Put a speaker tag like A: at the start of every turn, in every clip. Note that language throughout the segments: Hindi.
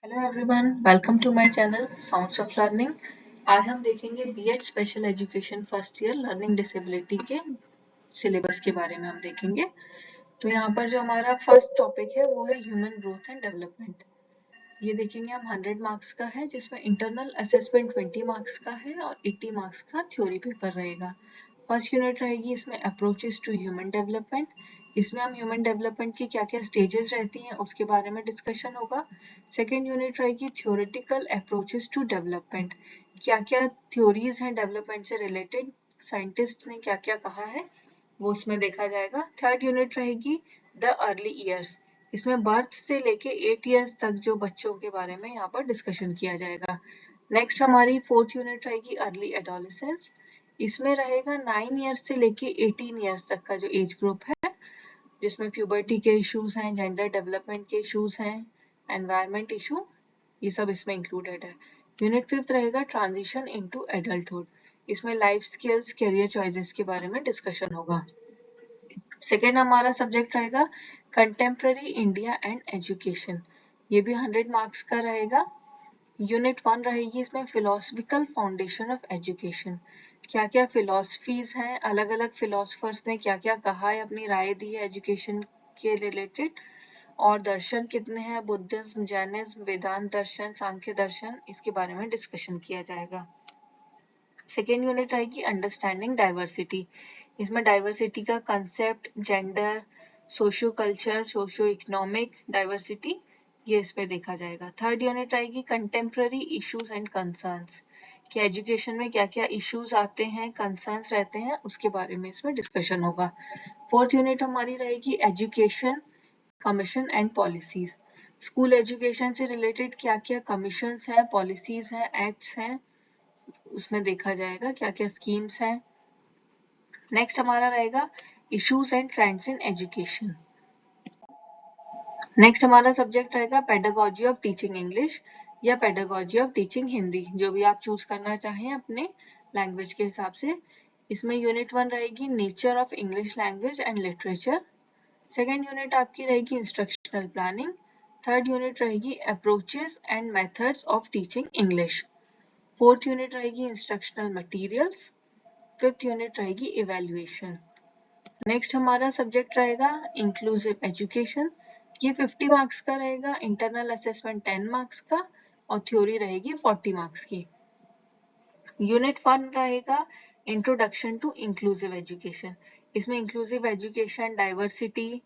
A: Hello everyone, welcome to my channel sounds of learning. आज हम देखेंगे BEd special education first year learning disability के सिलेबस के बारे में हम देखेंगे। तो यहाँ पर जो हमारा फर्स्ट टॉपिक है वो है ह्यूमन ग्रोथ एंड डेवलपमेंट। ये देखेंगे हम 100 मार्क्स का है, जिसमें इंटरनल असेसमेंट 20 मार्क्स का है और 80 मार्क्स का थ्योरी पेपर रहेगा। फर्स्ट यूनिट रहेगी इसमें अप्रोचेस टू ह्यूमन डेवलपमेंट। इसमें हम ह्यूमन डेवलपमेंट की क्या क्या स्टेजेस रहती हैं उसके बारे में डिस्कशन होगा। सेकेंड यूनिट रहेगी थ्योरेटिकल अप्रोचेस टू डेवलपमेंट। क्या क्या थ्योरीज हैं डेवलपमेंट से रिलेटेड, साइंटिस्ट ने क्या क्या कहा है वो उसमें देखा जाएगा। थर्ड यूनिट रहेगी द अर्ली ईयर्स। इसमें बर्थ से लेके 8 ईयर्स तक जो बच्चों के बारे में यहाँ पर डिस्कशन किया जाएगा। नेक्स्ट हमारी फोर्थ यूनिट रहेगी अर्ली एडोलेसेंस। इसमें रहेगा 9 ईयर्स से लेके 18 ईयर्स तक का जो एज ग्रुप है, जिसमें प्यूबर्टी के इश्यूज हैं, जेंडर डेवलपमेंट के इश्यूज हैं, एनवायरमेंट इशू, ये सब इसमें इंक्लूडेड है। यूनिट फिफ्थ रहेगा ट्रांजिशन इनटू एडल्टहुड। इसमें लाइफ स्किल्स, करियर चॉइसेस के बारे में डिस्कशन होगा। सेकेंड हमारा सब्जेक्ट रहेगा कंटेम्प्ररी इंडिया एंड एजुकेशन। ये भी 100 मार्क्स का रहेगा। यूनिट 1 रहेगी इसमें फिलोसफिकल फाउंडेशन ऑफ एजुकेशन। क्या क्या फिलोसफीज हैं, अलग अलग फिलोसफर्स ने क्या क्या कहा है, अपनी राय दी है एजुकेशन के रिलेटेड, और दर्शन कितने हैं, बुद्धिज्म, जैनिज्म, वेदांत दर्शन, सांख्य दर्शन, इसके बारे में डिस्कशन किया जाएगा। सेकेंड यूनिट रहेगी अंडरस्टैंडिंग डाइवर्सिटी। इसमें डाइवर्सिटी का concept, gender, socio culture, socio economic diversity, ये इस पे देखा जाएगा। थर्ड यूनिट रहेगी कंटेम्प्ररी इश्यूज एंड कंसर्न्स, कि एजुकेशन में क्या क्या इश्यूज आते हैं, कंसर्न्स रहते हैं, उसके बारे में इसमें डिस्कशन होगा। फोर्थ यूनिट हमारी रहेगी education commission and policies. School education से रिलेटेड क्या क्या कमीशंस हैं, पॉलिसीज हैं, एक्ट्स हैं, उसमें देखा जाएगा क्या क्या स्कीम्स हैं। नेक्स्ट हमारा रहेगा issues and trends in education. Next हमारा सब्जेक्ट रहेगा पेडागोजी ऑफ टीचिंग इंग्लिश या पेडागोजी ऑफ टीचिंग हिंदी, जो भी आप चूज करना चाहें अपने लैंग्वेज के हिसाब से। इसमें यूनिट 1 रहेगी nature of English language and literature. Second unit आपकी रहेगी इंस्ट्रक्शनल प्लानिंग। थर्ड यूनिट रहेगी approaches and methods of teaching English. Fourth unit रहेगी इंस्ट्रक्शनल मटेरियल्स। फिफ्थ यूनिट रहेगी इवेल्युएशन। नेक्स्ट हमारा सब्जेक्ट रहेगा इंक्लूसिव एजुकेशन। ये 50 मार्क्स का रहेगा, इंटरनल असेसमेंट 10 मार्क्स का और थ्योरी रहेगी 40 मार्क्स की। यूनिट 1 रहेगा इंट्रोडक्शन टू इंक्लूसिव एजुकेशन। इसमें inclusive education, diversity,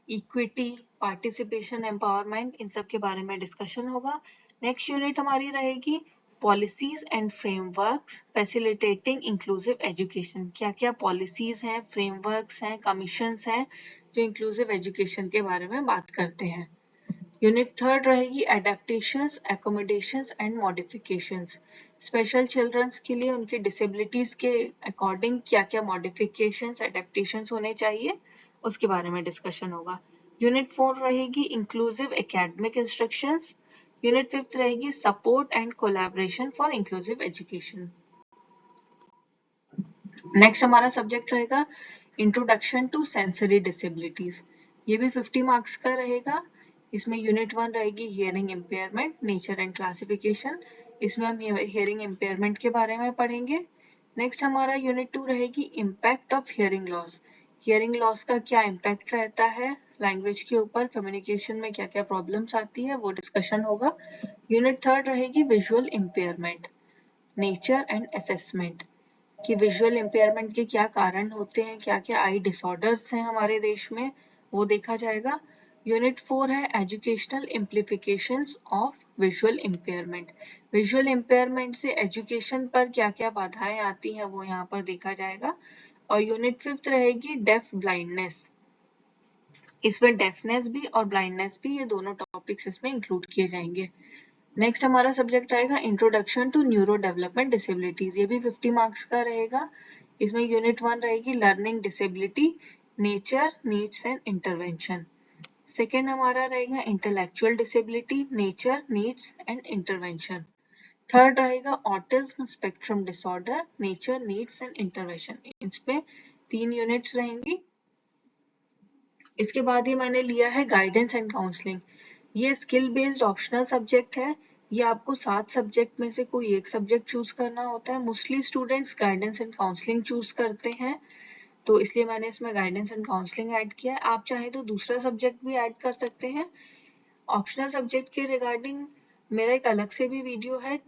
A: equity, participation, empowerment, इन सब के बारे में डिस्कशन होगा। नेक्स्ट यूनिट हमारी रहेगी policies and frameworks facilitating inclusive education. क्या क्या पॉलिसीज हैं, फ्रेमवर्क्स हैं, कमीशंस हैं जो इंक्लूसिव एजुकेशन के बारे में बात करते हैं। यूनिट थर्ड रहेगी adaptations, accommodations and modifications. Special childrens के लिए उनके डिसेबिलिटीज के अकॉर्डिंग क्या क्या मॉडिफिकेशंस, एडेप्टेशंस होने चाहिए, उसके बारे में डिस्कशन होगा। यूनिट 4 रहेगी इंक्लूसिव एकेडमिक इंस्ट्रक्शंस। यूनिट 5 रहेगी support and collaboration for inclusive education. Next हमारा सब्जेक्ट रहेगा इंट्रोडक्शन टू सेंसरी डिसेबिलिटीज। ये भी 50 मार्क्स का रहेगा। इसमें यूनिट 1 रहेगी hearing impairment, nature and classification. इसमें हम हियरिंग इम्पेयरमेंट के बारे में पढ़ेंगे। नेक्स्ट हमारा यूनिट 2 रहेगी impact of hearing loss. Hearing loss का क्या इम्पैक्ट रहता है लैंग्वेज के ऊपर, कम्युनिकेशन में क्या क्या प्रॉब्लम्स आती है, वो डिस्कशन होगा। यूनिट 3 रहेगी visual impairment, nature and assessment, कि विजुअल इम्पेयरमेंट के क्या कारण होते हैं, क्या क्या आई डिसऑर्डर्स हैं हमारे देश में, वो देखा जाएगा। यूनिट 4 है educational implications of visual impairment. Visual impairment से एजुकेशन पर क्या क्या बाधाएं आती हैं वो यहाँ पर देखा जाएगा। और यूनिट 5 रहेगी डेफ ब्लाइंडनेस। इसमें डेफनेस भी और ब्लाइंडनेस भी, ये दोनों टॉपिक्स इसमें इंक्लूड किए जाएंगे। नेक्स्ट हमारा सब्जेक्ट रहेगा introduction to neuro development disabilities. ये भी 50 मार्क्स का रहेगा। इसमें यूनिट 1 रहेगी learning disability, nature, needs and intervention. Second हमारा रहेगा intellectual disability, nature, needs and intervention. Third रहेगा autism spectrum disorder, nature, needs and intervention. इसमें 3 यूनिट्स रहेंगी। इसके बाद ही मैंने लिया है गाइडेंस एंड काउंसलिंग। ये स्किल बेस्ड ऑप्शनल सब्जेक्ट है। ये आपको 7 सब्जेक्ट में से कोई एक सब्जेक्ट चूज करना होता है। Mostly students guidance and counselling choose करते हैं, तो इसलिए मैंने इसमें गाइडेंस एंड काउंसलिंग ऐड किया है। आप चाहे तो दूसरा सब्जेक्ट भी ऐड कर सकते हैं। ऑप्शनल सब्जेक्ट के रिगार्डिंग मेरा एक अलग से भी वीडियो है,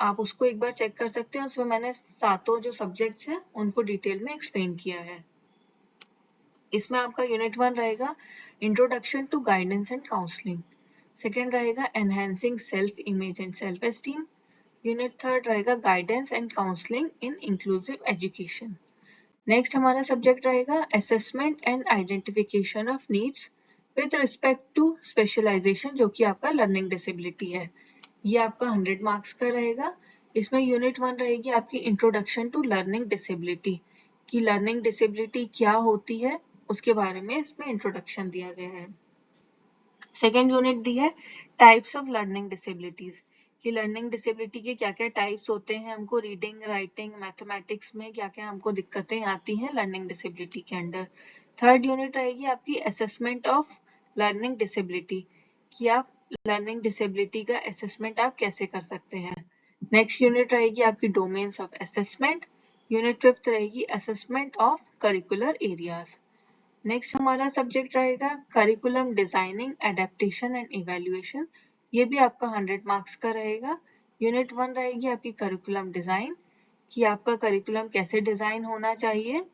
A: आप उसको एक बार चेक कर सकते हैं। उसमें मैंने सातों जो सब्जेक्ट्स हैं उनको डिटेल में एक्सप्लेन किया है। इसमें आपका यूनिट 1 रहेगा introduction to guidance and counselling, second रहेगा enhancing self image and self esteem, unit 3 रहेगा guidance and counselling in inclusive education. Next हमारा सब्जेक्ट रहेगा assessment and identification of needs with respect to specialisation, जो कि आपका लर्निंग डिसेबिलिटी है। ये आपका 100 मार्क्स का रहेगा। इसमें यूनिट 1 रहेगी आपकी इंट्रोडक्शन टू लर्निंग डिसेबिलिटी, कि लर्निंग डिसेबिलिटी क्या होती है उसके बारे में इसमें इंट्रोडक्शन दिया गया है। सेकेंड यूनिट दी है टाइप्स ऑफ लर्निंग डिसेबिलिटीज, कि लर्निंग डिसेबिलिटी के क्या क्या टाइप्स होते हैं, हमको रीडिंग राइटिंग मैथमेटिक्स में क्या क्या हमको दिक्कतें आती हैं लर्निंग डिसेबिलिटी के अंडर। थर्ड यूनिट रहेगी आपकी असेसमेंट ऑफ लर्निंग डिसेबिलिटी, कि आप लर्निंग डिसेबिलिटी का असेसमेंट आप कैसे कर सकते हैं। नेक्स्ट यूनिट रहेगी आपकी डोमेन्स ऑफ असेसमेंट। यूनिट 5 रहेगी assessment of curricular areas. Next हमारा सब्जेक्ट रहेगा curriculum designing adaptation and evaluation, ये भी आपका 100 मार्क्स का रहेगा। यूनिट 1 रहेगी आपकी करिकुलम डिजाइन, कि आपका करिकुलम कैसे डिजाइन होना चाहिए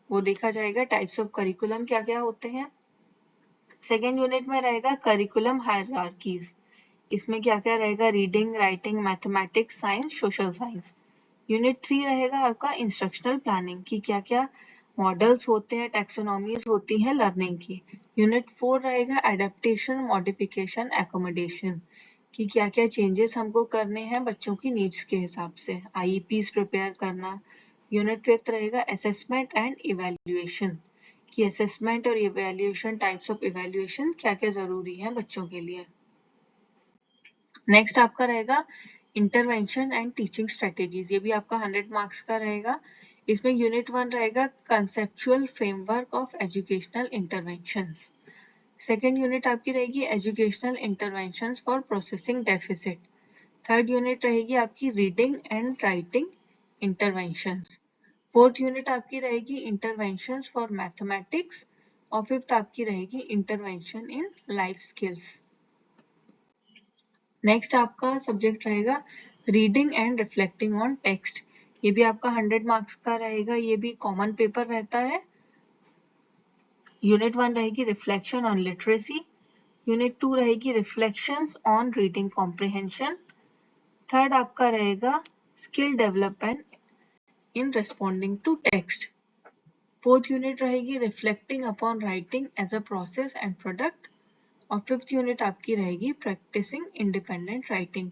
A: वो देखा जाएगा, टाइप्स ऑफ करिकुलम क्या क्या होते हैं। सेकेंड यूनिट में रहेगा करिकुलम हायरार्कीज, इसमें क्या क्या रहेगा reading writing mathematics science social science. Unit 3 रहेगा आपका इंस्ट्रक्शनल प्लानिंग, की क्या क्या मॉडल्स होते हैं टैक्सोनॉमीज होती हैं लर्निंग की। यूनिट 4 रहेगा एडेप्टेशन मॉडिफिकेशन एकोमोडेशन, कि क्या क्या चेंजेस हमको करने हैं बच्चों की नीड्स के हिसाब से, आईईपीज प्रिपेयर करना। यूनिट 5 रहेगा असेसमेंट एंड इवेल्युएशन, कि असेसमेंट और इवेल्युएशन टाइप्स ऑफ इवेल्युएशन क्या क्या जरूरी है बच्चों के लिए। नेक्स्ट आपका रहेगा इंटरवेंशन एंड टीचिंग स्ट्रेटेजीज, ये भी आपका 100 मार्क्स का रहेगा। इसमें यूनिट 1 रहेगा conceptual framework of educational interventions. Second unit आपकी रहेगी educational interventions for processing deficit. Third unit रहेगी आपकी reading and writing interventions. Fourth unit आपकी रहेगी इंटरवेंशंस फॉर मैथमेटिक्स, और फिफ्थ आपकी रहेगी intervention in life skills. Next आपका सब्जेक्ट रहेगा reading and reflecting on text, ये भी आपका 100 मार्क्स का रहेगा, ये भी कॉमन पेपर रहता है। यूनिट 1 रहेगी रिफ्लेक्शन ऑन लिटरेसी, यूनिट 2 रहेगी reflections on reading comprehension, third आपका रहेगा skill development in responding to text, fourth unit रहेगी reflecting upon writing as a process and product, और फिफ्थ यूनिट आपकी रहेगी प्रैक्टिसिंग इंडिपेंडेंट राइटिंग।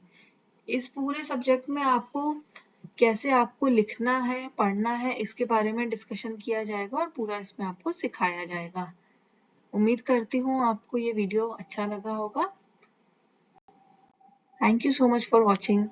A: इस पूरे सब्जेक्ट में आपको कैसे आपको लिखना है पढ़ना है इसके बारे में डिस्कशन किया जाएगा और पूरा इसमें आपको सिखाया जाएगा। उम्मीद करती हूँ आपको ये वीडियो अच्छा लगा होगा। Thank you so much for watching.